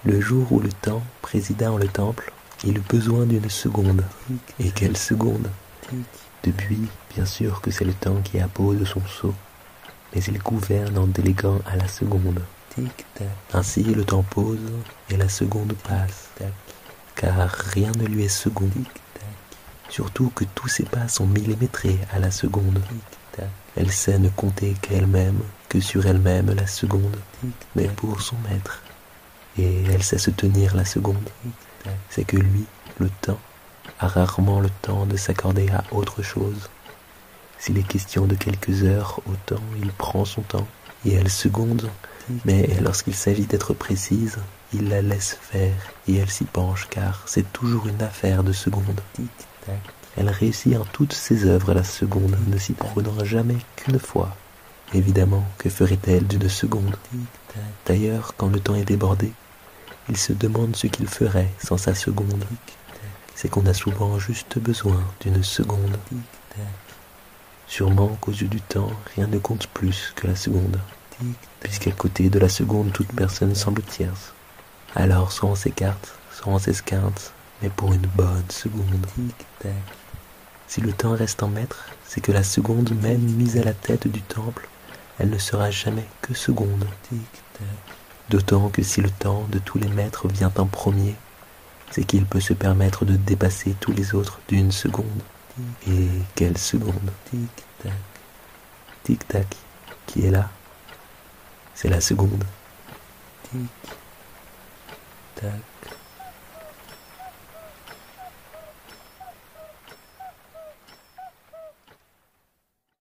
Le jour où le temps présida en le temple, il eut besoin d'une seconde. Et quelle seconde? Depuis, bien sûr que c'est le temps qui appose son sceau, mais il gouverne en déléguant à la seconde. Ainsi le temps pose et la seconde passe, car rien ne lui est second. Surtout que tous ses pas sont millimétrés à la seconde. Elle sait ne compter qu'elle-même, que sur elle-même la seconde, mais pour son maître. Et elle sait se tenir la seconde. C'est que lui, le temps, a rarement le temps de s'accorder à autre chose. S'il est question de quelques heures au temps, il prend son temps, et elle seconde, mais lorsqu'il s'agit d'être précise, il la laisse faire, et elle s'y penche, car c'est toujours une affaire de seconde. Elle réussit en toutes ses œuvres la seconde, ne s'y prenant jamais qu'une fois. Évidemment, que ferait-elle d'une seconde? D'ailleurs, quand le temps est débordé, il se demande ce qu'il ferait sans sa seconde. C'est qu'on a souvent juste besoin d'une seconde. Sûrement qu'aux yeux du temps, rien ne compte plus que la seconde, puisqu'à côté de la seconde, toute personne semble tierce. Alors soit on s'écarte, soit on s'esquinte, mais pour une bonne seconde. Si le temps reste en maître, c'est que la seconde même mise à la tête du temple, elle ne sera jamais que seconde. D'autant que si le temps de tous les maîtres vient en premier, c'est qu'il peut se permettre de dépasser tous les autres d'une seconde. Et quelle seconde? Tic-tac. Tic-tac. Qui est là? C'est la seconde. Tic-tac.